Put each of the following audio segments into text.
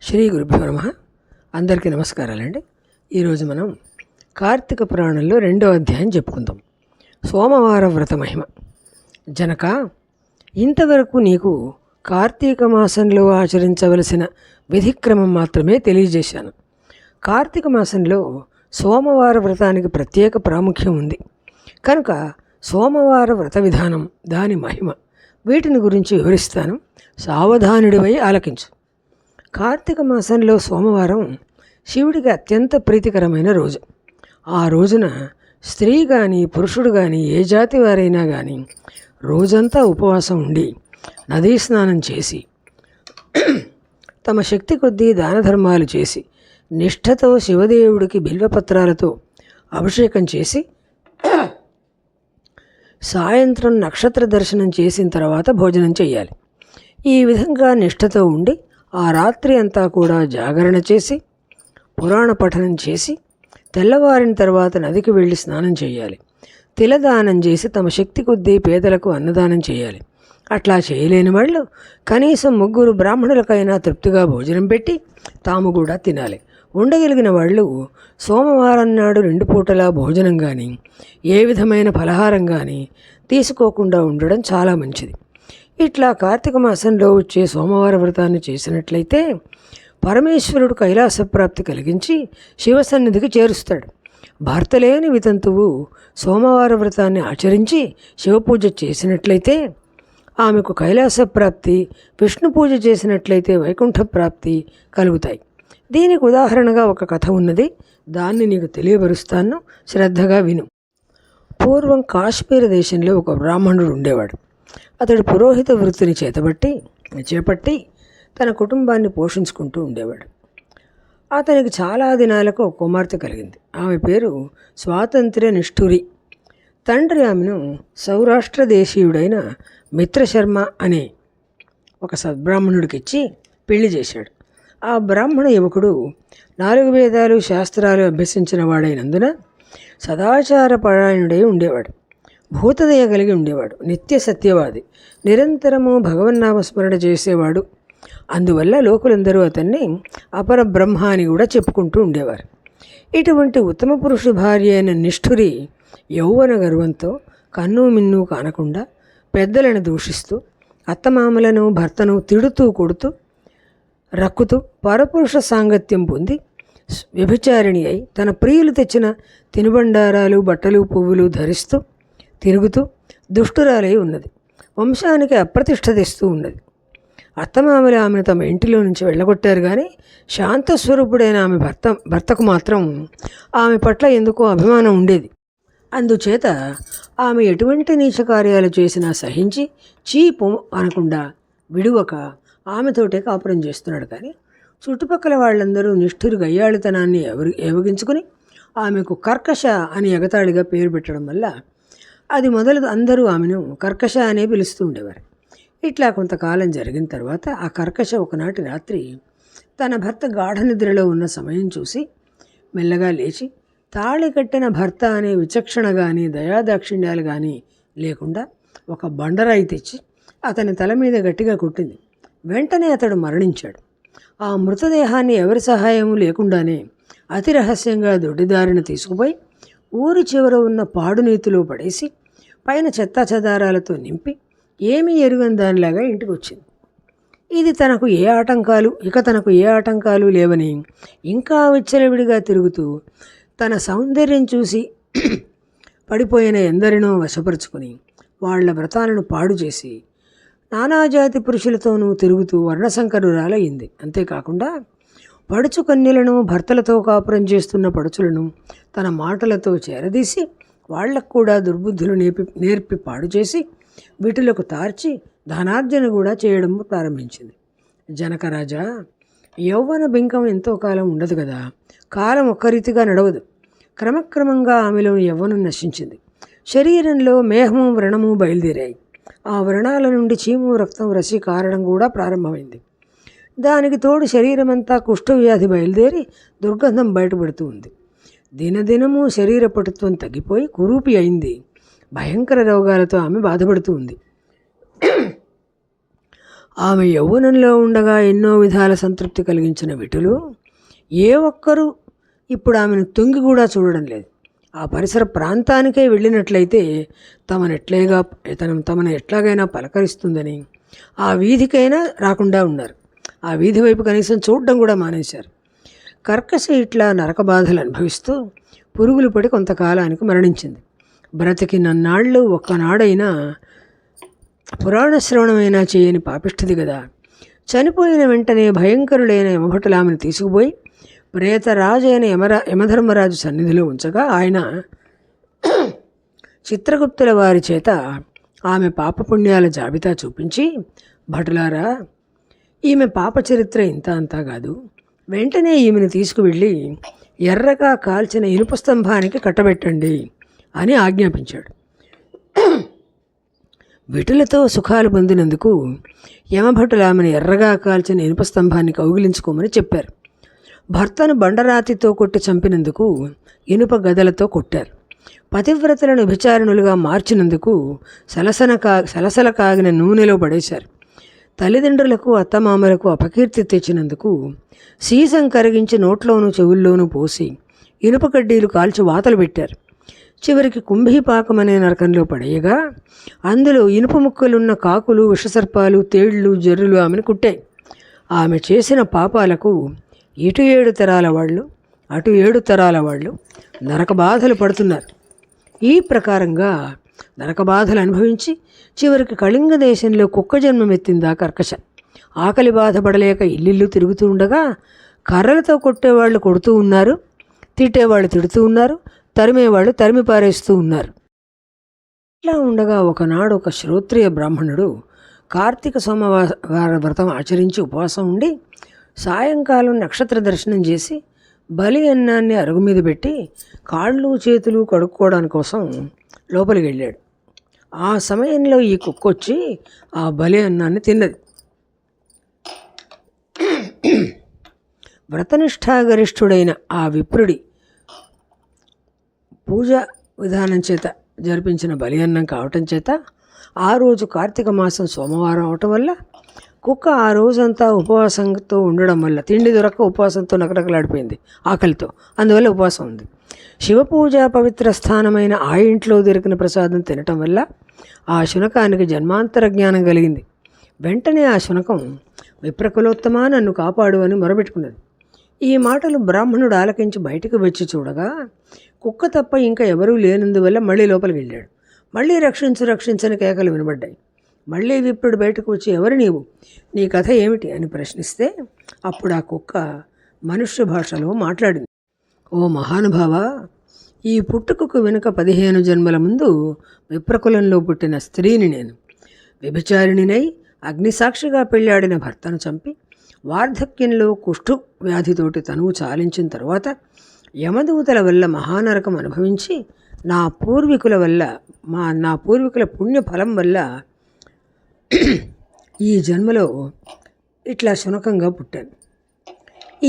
శ్రీ గురుభ్యో నమః. అందరికీ నమస్కారాలండి. ఈరోజు మనం కార్తీక పురాణంలో 2వ అధ్యాయం చెప్పుకుందాం. సోమవార వ్రత మహిమ. జనక, ఇంతవరకు నీకు కార్తీక మాసంలో ఆచరించవలసిన విధిక్రమం మాత్రమే తెలియజేశాను. కార్తీక మాసంలో సోమవార వ్రతానికి ప్రత్యేక ప్రాముఖ్యం ఉంది కనుక సోమవార వ్రత విధానం, దాని మహిమ, వీటిని గురించి వివరిస్తాను. సావధానుడివై ఆలకించు. కార్తీక మాసంలో సోమవారం శివుడికి అత్యంత ప్రీతికరమైన రోజు. ఆ రోజున స్త్రీ కానీ పురుషుడు కానీ ఏ జాతి వారైనా కానీ రోజంతా ఉపవాసం ఉండి నదీ స్నానం చేసి తమ శక్తి కొద్దీ దాన ధర్మాలు చేసి నిష్ఠతో శివదేవుడికి బిల్వపత్రాలతో అభిషేకం చేసి సాయంత్రం నక్షత్ర దర్శనం చేసిన తర్వాత భోజనం చేయాలి. ఈ విధంగా నిష్ఠతో ఉండి ఆ రాత్రి అంతా కూడా జాగరణ చేసి పురాణ పఠనం చేసి తెల్లవారిన తర్వాత నదికి వెళ్ళి స్నానం చేయాలి. తిలదానం చేసి తమ శక్తి కొద్దీ పేదలకు అన్నదానం చేయాలి. అట్లా చేయలేని వాళ్ళు కనీసం 3 బ్రాహ్మణులకైనా తృప్తిగా భోజనం పెట్టి తాము కూడా తినాలి. ఉండగలిగిన వాళ్ళు సోమవారం నాడు 2 పూటలా భోజనం కానీ ఏ విధమైన ఫలహారం కానీ తీసుకోకుండా ఉండడం చాలా మంచిది. ఇట్లా కార్తీక మాసంలో వచ్చే సోమవార వ్రతాన్ని చేసినట్లయితే పరమేశ్వరుడు కైలాస ప్రాప్తి కలిగించి శివసన్నిధికి చేరుస్తాడు. భర్త లేని వితంతువు సోమవార వ్రతాన్ని ఆచరించి శివపూజ చేసినట్లయితే ఆమెకు కైలాస ప్రాప్తి, విష్ణు పూజ చేసినట్లయితే వైకుంఠ ప్రాప్తి కలుగుతాయి. దీనికి ఉదాహరణగా ఒక కథ ఉన్నది, దాన్ని నీకు తెలియపరుస్తాను, శ్రద్ధగా విను. పూర్వం కాశ్మీర దేశంలో ఒక బ్రాహ్మణుడు ఉండేవాడు. అతడు పురోహిత వృత్తిని చేపట్టి తన కుటుంబాన్ని పోషించుకుంటూ ఉండేవాడు. అతనికి చాలా దినాలకు ఒక కుమార్తె కలిగింది. ఆమె పేరు స్వాతంత్ర్య నిష్ఠురి. తండ్రి ఆమెను సౌరాష్ట్ర దేశీయుడైన మిత్రశర్మ అనే ఒక సద్బ్రాహ్మణుడికిచ్చి పెళ్లి చేశాడు. ఆ బ్రాహ్మణ యువకుడు 4 వేదాలు శాస్త్రాలు అభ్యసించిన వాడైనందున సదాచార పరాయణుడై ఉండేవాడు. భూతదయ కలిగి ఉండేవాడు. నిత్య సత్యవాది, నిరంతరము భగవన్నామస్మరణ చేసేవాడు. అందువల్ల లోకులందరూ అతన్ని అపర బ్రహ్మ అని కూడా చెప్పుకుంటూ ఉండేవారు. ఇటువంటి ఉత్తమ పురుషు భార్య అయిన నిష్ఠురి యౌవన గర్వంతో కన్ను మిన్ను కానకుండా పెద్దలను దూషిస్తూ అత్తమామలను భర్తను తిడుతూ కొడుతూ రక్కుతూ పరపురుష సాంగత్యం పొంది వ్యభిచారిణి అయి తన ప్రియులు తెచ్చిన తినుబండారాలు, బట్టలు, పువ్వులు ధరిస్తూ తిరుగుతూ దుష్టురాలై ఉన్నది. వంశానికి అప్రతిష్ఠ తెస్తూ ఉన్నది. అత్తమామలు ఆమెను తమ ఇంటిలో నుంచి వెళ్ళగొట్టారు కానీ శాంతస్వరూపుడైన ఆమె భర్తకు మాత్రం ఆమె పట్ల ఎందుకో అభిమానం ఉండేది. అందుచేత ఆమె ఎటువంటి నీచ కార్యాలు చేసినా సహించి చీపు అనకుండా విడువక ఆమెతోటే కాపురం చేస్తున్నాడు. కానీ చుట్టుపక్కల వాళ్ళందరూ నిష్ఠురి గయ్యాళితనాన్ని ఏవగించుకుని ఆమెకు కర్కశ అని ఎగతాళిగా పేరు పెట్టడం వల్ల అది మొదలు అందరూ ఆమెను కర్కశ అనే పిలుస్తూ ఉండేవారు. ఇట్లా కొంతకాలం జరిగిన తర్వాత ఆ కర్కశ ఒకనాటి రాత్రి తన భర్త గాఢ నిద్రలో ఉన్న సమయం చూసి మెల్లగా లేచి తాళి కట్టిన భర్త అనే విచక్షణ కానీ దయాదాక్షిణ్యాలు కానీ లేకుండా ఒక బండరాయి తెచ్చి అతని తల మీద గట్టిగా కొట్టింది. వెంటనే అతడు మరణించాడు. ఆ మృతదేహాన్ని ఎవరి సహాయం లేకుండానే అతి రహస్యంగా దొడ్డిదారిన తీసుకుపోయి ఊరి చివర ఉన్న పాడునీతిలో పడేసి పైన చెత్తా చెదారాలతో నింపి ఏమీ ఎరుగని దానిలాగా ఇంటికి వచ్చింది. ఇది తనకు ఏ ఆటంకాలు లేవని ఇంకా విచ్చలవిడిగా తిరుగుతూ తన సౌందర్యం చూసి పడిపోయిన ఎందరినో వశపరుచుకొని వాళ్ల వ్రతాలను పాడు చేసి నానాజాతి పురుషులతోనూ తిరుగుతూ వర్ణశంకరురాలయ్యింది. అంతేకాకుండా పడుచు కన్యలను, భర్తలతో కాపురం చేస్తున్న పడుచులను తన మాటలతో చేరదీసి వాళ్లకు కూడా దుర్బుద్ధులు నేర్పి పాడు చేసి వీటిలకు తార్చి ధనార్జన కూడా చేయడం ప్రారంభించింది. జనకరాజా, యౌవన బింకం ఎంతో కాలం ఉండదు కదా, కాలం ఒక్క రీతిగా నడవదు. క్రమక్రమంగా ఆమెలో యవ్వనం నశించింది. శరీరంలో మేహము, వ్రణము బయలుదేరాయి. ఆ వ్రణాల నుండి చీము, రక్తం, రసి కారడం కూడా ప్రారంభమైంది. దానికి తోడు శరీరమంతా కుష్ఠవ్యాధి బయలుదేరి దుర్గంధం బయటపడుతూ ఉంది. దినదినము శరీర పటుత్వం తగ్గిపోయి కురూపి అయింది. భయంకర రోగాలతో ఆమె బాధపడుతూ ఉంది. ఆమె యౌవనంలో ఉండగా ఎన్నో విధాల సంతృప్తి కలిగించిన విటులు ఏ ఒక్కరూ ఇప్పుడు ఆమెను తొంగి కూడా చూడడం లేదు. ఆ పరిసర ప్రాంతానికే వెళ్ళినట్లయితే తమను ఎట్లాగైనా పలకరిస్తుందని ఆ వీధికైనా రాకుండా ఉన్నారు. ఆ వీధి వైపు కనీసం చూడడం కూడా మానేశారు. కర్కశ ఇట్లా నరక బాధలు అనుభవిస్తూ పురుగులు పడి కొంతకాలానికి మరణించింది. బ్రతికినన్నాళ్ళు ఒక్కనాడైనా పురాణ శ్రవణమైనా చేయని పాపిష్ఠిది కదా. చనిపోయిన వెంటనే భయంకరులైన యమభటులు ఆమెను తీసుకుపోయి ప్రేతరాజు అయిన యమధర్మరాజు సన్నిధిలో ఉంచగా ఆయన చిత్రగుప్తుల వారి చేత ఆమె పాపపుణ్యాల జాబితా చూపించి, భటులారా, ఈమె పాప చరిత్ర ఇంత అంతా కాదు, వెంటనే ఈమెను తీసుకువెళ్ళి ఎర్రగా కాల్చిన ఇనుప స్తంభానికి కట్టబెట్టండి అని ఆజ్ఞాపించాడు. విటులతో సుఖాలు పొందినందుకు యమభటులు ఆమెను ఎర్రగా కాల్చిన ఇనుప స్తంభాన్ని కౌగిలించుకోమని చెప్పారు. భర్తను బండరాతితో కొట్టి చంపినందుకు ఇనుప గదలతో కొట్టారు. పతివ్రతలను విచారణలుగా మార్చినందుకు సలసల కాగిన నూనెలో పడేశారు. తల్లిదండ్రులకు అత్తమామలకు అపకీర్తి తెచ్చినందుకు సీసం కరిగించి నోట్లోనూ చెవుల్లోనూ పోసి ఇనుప కడ్డీలు కాల్చి వాతలు పెట్టారు. చివరికి కుంభీపాకం అనే నరకంలో పడేయగా అందులో ఇనుప ముక్కలున్న కాకులు, విషసర్పాలు, తేళ్లు, జర్రులు ఆమెను కుట్టాయి. ఆమె చేసిన పాపాలకు ఇటు 7 తరాల వాళ్ళు అటు 7 తరాల వాళ్ళు నరక బాధలు పడుతున్నారు. ఈ ప్రకారంగా నరక బాధలు అనుభవించి చివరికి కళింగ దేశంలో కుక్క జన్మమెత్తిందా కర్కశ. ఆకలి బాధపడలేక ఇల్లు తిరుగుతూ ఉండగా కర్రలతో కొట్టేవాళ్ళు కొడుతూ ఉన్నారు, తిట్టేవాళ్ళు తిడుతూ ఉన్నారు, తరిమేవాళ్ళు తరిమి పారేస్తూ ఉన్నారు. ఇట్లా ఉండగా ఒకనాడు ఒక శ్రోత్రియ బ్రాహ్మణుడు కార్తీక సోమవార వ్రతం ఆచరించి ఉపవాసం ఉండి సాయంకాలం నక్షత్ర దర్శనం చేసి బలి అన్నాన్ని అరుగు మీద పెట్టి కాళ్ళు చేతులు కడుక్కోవడానికి కోసం లోపలికి వెళ్ళాడు. ఆ సమయంలో ఈ కుక్కొచ్చి ఆ బలి అన్నాన్ని తిన్నది. వ్రతనిష్టాగరిష్ఠుడైన ఆ విప్రుడి పూజా విధానం చేత జరిపించిన బలి అన్నం కావటం చేత ఆ రోజు కార్తీక మాసం సోమవారం అవటం వల్ల కుక్క ఆ రోజంతా ఉపవాసంతో ఉండడం వల్ల తిండి దొరక్క ఉపవాసంతో నకనకలాడిపోయింది ఆకలితో. అందువల్ల ఉపవాసం ఉంది. శివపూజ పవిత్ర స్థానమైన ఆ ఇంట్లో దొరికిన ప్రసాదం తినటం వల్ల ఆ శునకానికి జన్మాంతర జ్ఞానం కలిగింది. వెంటనే ఆ శునకం, విప్రకులోత్తమా, నన్ను కాపాడు అని మొరబెట్టుకున్నది. ఈ మాటలు బ్రాహ్మణుడు ఆలకించి బయటికి వచ్చి చూడగా కుక్క తప్ప ఇంకా ఎవరూ లేనందువల్ల మళ్ళీ లోపలికి వెళ్ళాడు. మళ్ళీ రక్షించని కేకలు వినబడ్డాయి. మళ్ళీ విప్రుడు బయటకు వచ్చి, ఎవరు నీవు, నీ కథ ఏమిటి అని ప్రశ్నిస్తే అప్పుడు ఆ కుక్క మనుష్య భాషలో మాట్లాడింది. ఓ మహానుభావ, ఈ పుట్టుకకు వెనుక 15 జన్మల ముందు విప్రకులంలో పుట్టిన స్త్రీని నేను. వ్యభిచారిణినై అగ్నిసాక్షిగా పెళ్ళాడిన భర్తను చంపి వార్ధక్యంలో కుష్ఠు వ్యాధితోటి తనువు చాలించిన తరువాత యమదూతల వల్ల మహానరకం అనుభవించి నా పూర్వీకుల పుణ్యఫలం వల్ల ఈ జన్మలో ఇట్లా శునకంగా పుట్టాను.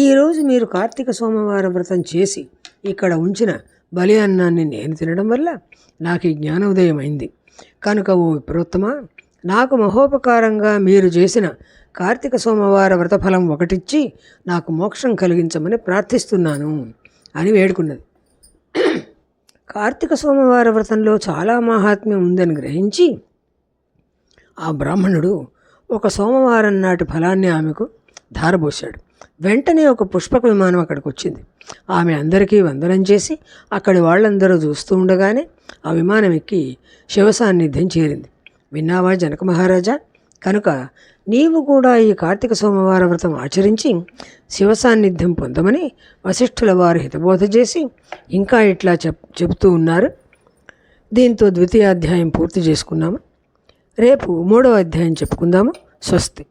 ఈరోజు మీరు కార్తీక సోమవార వ్రతం చేసి ఇక్కడ ఉంచిన బలి అన్నాన్ని నేను తినడం వల్ల నాకు ఈ జ్ఞానోదయం అయింది. కనుక ఓ విప్రోత్తమ, నాకు మహోపకారంగా మీరు చేసిన కార్తీక సోమవార వ్రతఫలం ఒకటిచ్చి నాకు మోక్షం కలిగించమని ప్రార్థిస్తున్నాను అని వేడుకున్నది. కార్తీక సోమవార వ్రతంలో చాలా మహాత్మ్యం ఉందని గ్రహించి ఆ బ్రాహ్మణుడు ఒక సోమవారం నాటి ఫలాన్ని ఆమెకు ధారపోశాడు. వెంటనే ఒక పుష్పక విమానం అక్కడికి వచ్చింది. ఆమె అందరికీ వందనం చేసి అక్కడి వాళ్ళందరూ చూస్తూ ఉండగానే ఆ విమానం ఎక్కి శివ సాన్నిధ్యం చేరింది. విన్నావా జనక మహారాజా? కనుక నీవు కూడా ఈ కార్తీక సోమవార వ్రతం ఆచరించి శివ సాన్నిధ్యం పొందమని వశిష్ఠుల వారు హితబోధ చేసి ఇంకా ఇట్లా చెబుతూ ఉన్నారు. దీంతో 2వ అధ్యాయం పూర్తి చేసుకున్నాము. రేపు 3వ అధ్యాయం చెప్పుకుందాము. స్వస్తి.